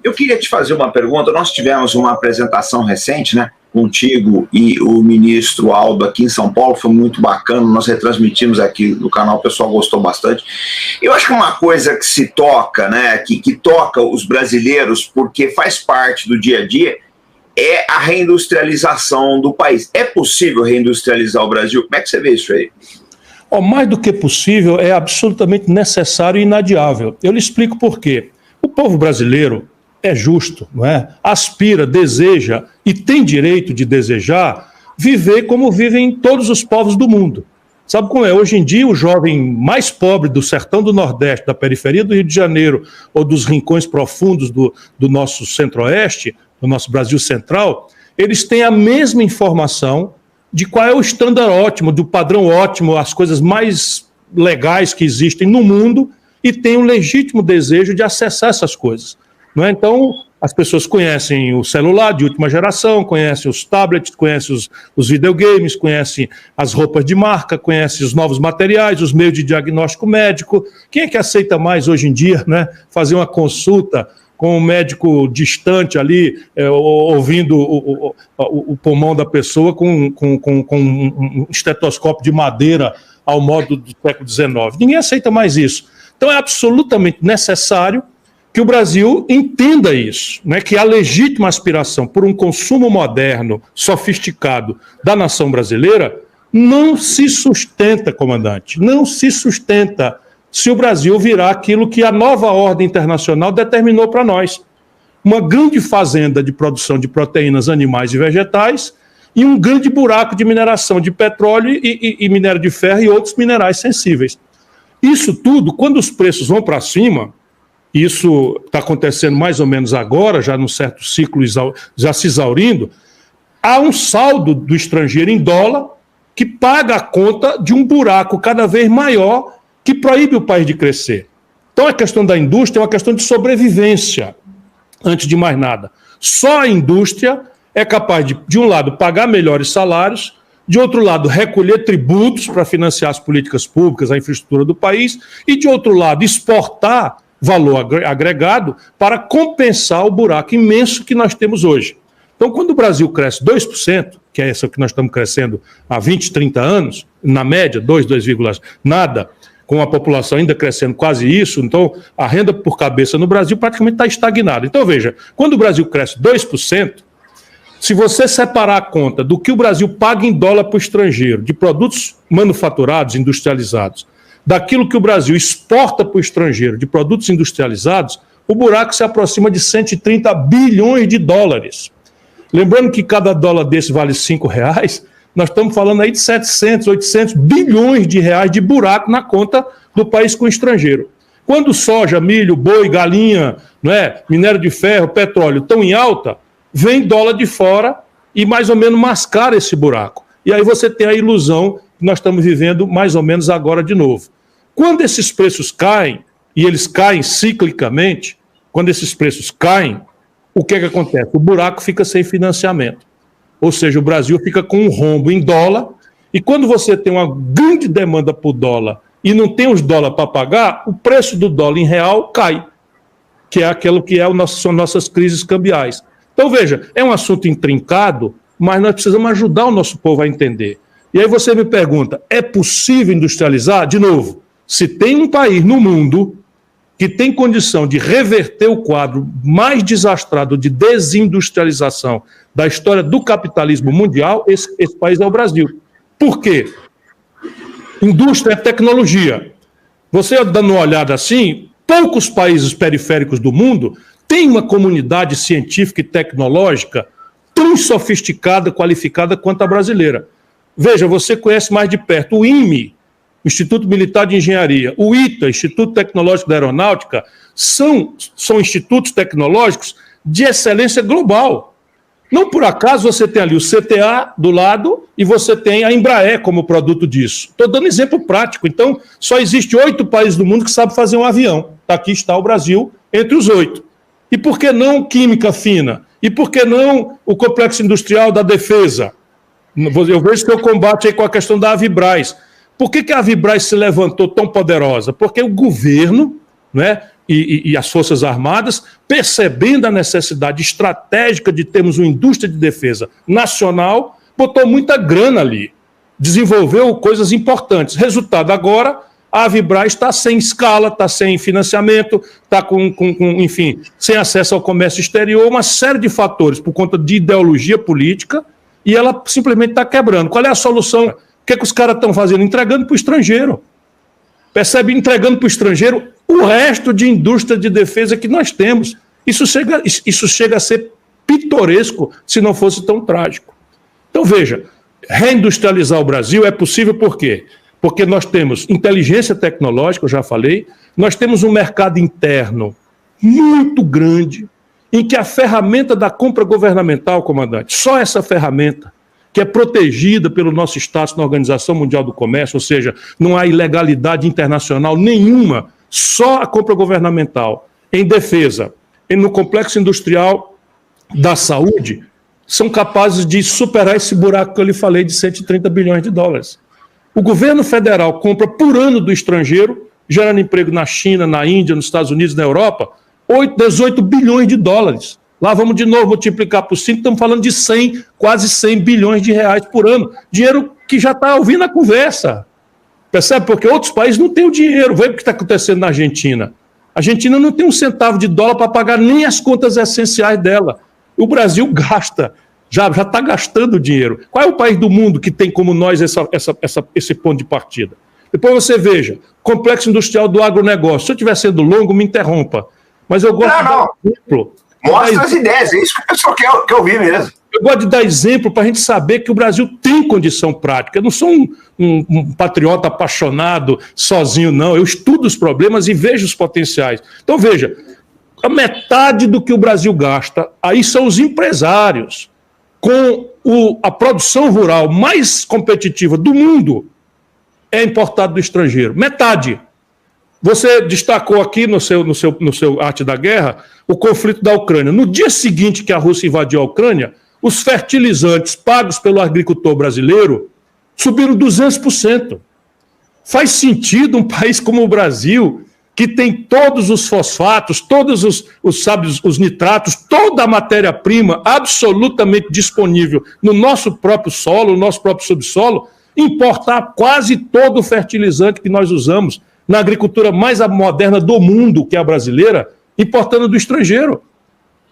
Eu queria te fazer uma pergunta. Nós tivemos uma apresentação recente, né, contigo e o ministro Aldo aqui em São Paulo, foi muito bacana, nós retransmitimos aqui no canal, o pessoal gostou bastante. Eu acho que uma coisa que se toca, né, que toca os brasileiros, porque faz parte do dia a dia, é a reindustrialização do país. É possível reindustrializar o Brasil? Como é que você vê isso aí? Mais do que possível, é absolutamente necessário e inadiável. Eu lhe explico por quê. O povo brasileiro é justo, não é? Aspira, deseja e tem direito de desejar viver como vivem todos os povos do mundo. Sabe como é? Hoje em dia, o jovem mais pobre do sertão do Nordeste, da periferia do Rio de Janeiro ou dos rincões profundos do nosso centro-oeste, do nosso Brasil central, eles têm a mesma informação de qual é o estándar ótimo, do padrão ótimo, as coisas mais legais que existem no mundo e têm um legítimo desejo de acessar essas coisas. Não é? Então, as pessoas conhecem o celular de última geração, conhecem os tablets, conhecem os videogames, conhecem as roupas de marca, conhecem os novos materiais, os meios de diagnóstico médico. Quem é que aceita mais hoje em dia, né, fazer uma consulta com um médico distante ali, ouvindo o pulmão da pessoa com um estetoscópio de madeira ao modo do século XIX? Ninguém aceita mais isso. Então é absolutamente necessário que o Brasil entenda isso, né, que a legítima aspiração por um consumo moderno, sofisticado da nação brasileira não se sustenta, comandante, não se sustenta se o Brasil virar aquilo que a nova ordem internacional determinou para nós. Uma grande fazenda de produção de proteínas animais e vegetais e um grande buraco de mineração de petróleo e minério de ferro e outros minerais sensíveis. Isso tudo, quando os preços vão para cima, isso está acontecendo mais ou menos agora, já num certo ciclo já se exaurindo, há um saldo do estrangeiro em dólar que paga a conta de um buraco cada vez maior que proíbe o país de crescer. Então a questão da indústria é uma questão de sobrevivência, antes de mais nada. Só a indústria é capaz de um lado, pagar melhores salários, de outro lado, recolher tributos para financiar as políticas públicas, a infraestrutura do país, e de outro lado, exportar valor agregado para compensar o buraco imenso que nós temos hoje. Então, quando o Brasil cresce 2%, que é essa que nós estamos crescendo há 20, 30 anos, na média, 2, nada, com a população ainda crescendo quase isso, então a renda por cabeça no Brasil praticamente está estagnada. Então, veja, quando o Brasil cresce 2%, se você separar a conta do que o Brasil paga em dólar para o estrangeiro, de produtos manufaturados, industrializados, daquilo que o Brasil exporta para o estrangeiro de produtos industrializados, o buraco se aproxima de 130 bilhões de dólares. Lembrando que cada dólar desse vale R$5, nós estamos falando aí de 700, 800 bilhões de reais de buraco na conta do país com o estrangeiro. Quando soja, milho, boi, galinha, minério de ferro, petróleo estão em alta, vem dólar de fora e mais ou menos mascara esse buraco. E aí você tem a ilusão que nós estamos vivendo mais ou menos agora de novo. Quando esses preços caem, e eles caem ciclicamente, quando esses preços caem, o que é que acontece? O buraco fica sem financiamento. Ou seja, o Brasil fica com um rombo em dólar, e quando você tem uma grande demanda por dólar e não tem os dólares para pagar, o preço do dólar em real cai, que é aquilo que são nossas crises cambiais. Então, veja, é um assunto intrincado, mas nós precisamos ajudar o nosso povo a entender. E aí você me pergunta, é possível industrializar? De novo, se tem um país no mundo que tem condição de reverter o quadro mais desastrado de desindustrialização da história do capitalismo mundial, esse país é o Brasil. Por quê? Indústria é tecnologia. Você dando uma olhada assim, poucos países periféricos do mundo têm uma comunidade científica e tecnológica tão sofisticada, qualificada quanto a brasileira. Veja, você conhece mais de perto o INME, Instituto Militar de Engenharia, o ITA, Instituto Tecnológico da Aeronáutica, são institutos tecnológicos de excelência global. Não por acaso você tem ali o CTA do lado e você tem a Embraer como produto disso. Estou dando exemplo prático. Então, só existe 8 países do mundo que sabem fazer um avião. Aqui está o Brasil entre os 8. E por que não química fina? E por que não o complexo industrial da defesa? Eu vejo que eu combate aí com a questão da Avibraz. Por que a Avibraz se levantou tão poderosa? Porque o governo e as Forças Armadas, percebendo a necessidade estratégica de termos uma indústria de defesa nacional, botou muita grana ali, desenvolveu coisas importantes. Resultado, agora, a Avibra está sem escala, está sem financiamento, está enfim, sem acesso ao comércio exterior, uma série de fatores por conta de ideologia política, e ela simplesmente está quebrando. Qual é a solução? O que os caras estão fazendo? Entregando para o estrangeiro. Percebe? Entregando para o estrangeiro o resto de indústria de defesa que nós temos. Isso chega a ser pitoresco se não fosse tão trágico. Então, veja, reindustrializar o Brasil é possível por quê? Porque nós temos inteligência tecnológica, eu já falei, nós temos um mercado interno muito grande, em que a ferramenta da compra governamental, comandante, só essa ferramenta, que é protegida pelo nosso status na Organização Mundial do Comércio, ou seja, não há ilegalidade internacional nenhuma, só a compra governamental em defesa e no complexo industrial da saúde são capazes de superar esse buraco que eu lhe falei de 130 bilhões de dólares. O governo federal compra por ano do estrangeiro, gerando emprego na China, na Índia, nos Estados Unidos, na Europa, 18 bilhões de dólares. Lá vamos de novo multiplicar por 5, estamos falando de 100, quase 100 bilhões de reais por ano. Dinheiro que já está ouvindo a conversa. Percebe? Porque outros países não têm o dinheiro. Vê o que está acontecendo na Argentina. A Argentina não tem um centavo de dólar para pagar nem as contas essenciais dela. O Brasil gasta, já está gastando dinheiro. Qual é o país do mundo que tem como nós esse ponto de partida? Depois você veja, complexo industrial do agronegócio. Se eu estiver sendo longo, me interrompa. Mas eu gosto de dar exemplo. Mostra as ideias, é isso que o pessoal quer ouvir mesmo. Eu gosto de dar exemplo para a gente saber que o Brasil tem condição prática. Eu não sou um patriota apaixonado sozinho, não. Eu estudo os problemas e vejo os potenciais. Então, veja, a metade do que o Brasil gasta, aí são os empresários, com a produção rural mais competitiva do mundo, é importado do estrangeiro. Metade. Você destacou aqui no seu Arte da Guerra o conflito da Ucrânia. No dia seguinte que a Rússia invadiu a Ucrânia, os fertilizantes pagos pelo agricultor brasileiro subiram 200%. Faz sentido um país como o Brasil, que tem todos os fosfatos, todos os nitratos, toda a matéria-prima absolutamente disponível no nosso próprio solo, no nosso próprio subsolo, importar quase todo o fertilizante que nós usamos na agricultura mais moderna do mundo, que é a brasileira, importando do estrangeiro.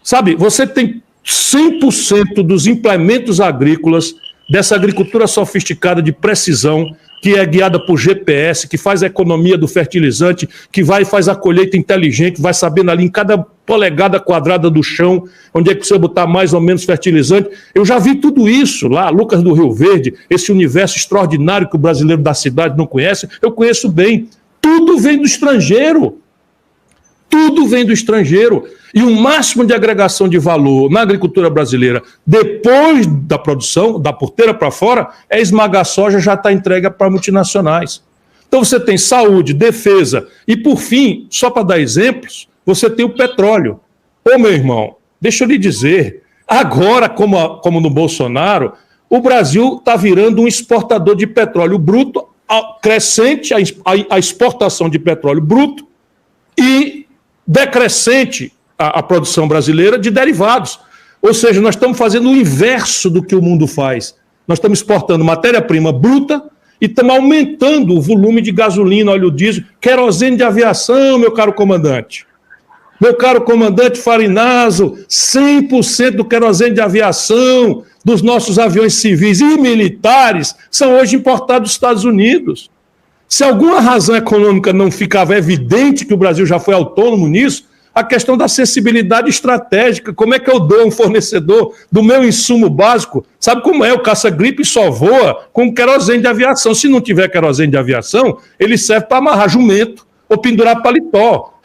Sabe, você tem 100% dos implementos agrícolas dessa agricultura sofisticada de precisão, que é guiada por GPS, que faz a economia do fertilizante, que vai e faz a colheita inteligente, vai sabendo ali em cada polegada quadrada do chão, onde é que você botar mais ou menos fertilizante. Eu já vi tudo isso lá, Lucas do Rio Verde, esse universo extraordinário que o brasileiro da cidade não conhece, eu conheço bem. Tudo vem do estrangeiro. Tudo vem do estrangeiro. E o máximo de agregação de valor na agricultura brasileira, depois da produção, da porteira para fora, é esmagar soja, já está entregue para multinacionais. Então você tem saúde, defesa e, por fim, só para dar exemplos, você tem o petróleo. Ô, meu irmão, deixa eu lhe dizer, agora, como no Bolsonaro, o Brasil está virando um exportador de petróleo bruto, crescente a exportação de petróleo bruto e decrescente a produção brasileira de derivados. Ou seja, nós estamos fazendo o inverso do que o mundo faz. Nós estamos exportando matéria-prima bruta e estamos aumentando o volume de gasolina, óleo diesel, querosene de aviação, meu caro comandante. Meu caro comandante Farinazo, 100% do querosene de aviação dos nossos aviões civis e militares são hoje importados dos Estados Unidos. Se alguma razão econômica não ficava evidente que o Brasil já foi autônomo nisso, a questão da sensibilidade estratégica, como é que eu dou um fornecedor do meu insumo básico? Sabe como é? O caça-gripe só voa com querosene de aviação. Se não tiver querosene de aviação, ele serve para amarrar jumento ou pendurar paletó.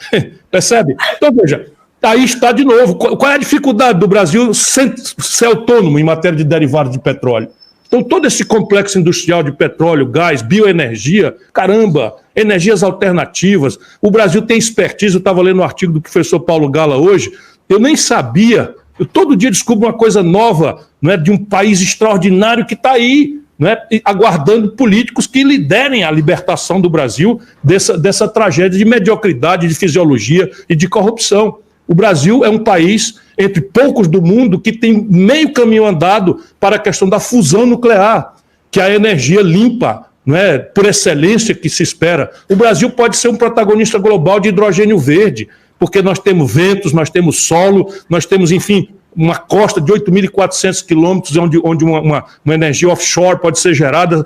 Percebe? Então, veja, aí está de novo. Qual é a dificuldade do Brasil ser autônomo em matéria de derivados de petróleo? Então, todo esse complexo industrial de petróleo, gás, bioenergia, caramba, energias alternativas. O Brasil tem expertise. Eu estava lendo um artigo do professor Paulo Gala hoje. Eu nem sabia. Eu todo dia descubro uma coisa nova, não é, de um país extraordinário que está aí, né, aguardando políticos que liderem a libertação do Brasil dessa tragédia de mediocridade, de fisiologia e de corrupção. O Brasil é um país, entre poucos do mundo, que tem meio caminho andado para a questão da fusão nuclear, que é a energia limpa, não é, por excelência que se espera. O Brasil pode ser um protagonista global de hidrogênio verde, porque nós temos ventos, nós temos solo, nós temos, enfim, uma costa de 8.400 quilômetros onde uma energia offshore pode ser gerada.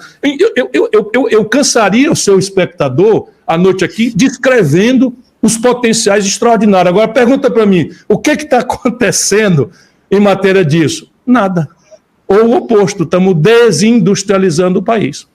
Eu cansaria o seu espectador, à noite aqui, descrevendo os potenciais extraordinários. Agora, pergunta para mim, o que está acontecendo em matéria disso? Nada. Ou o oposto, estamos desindustrializando o país.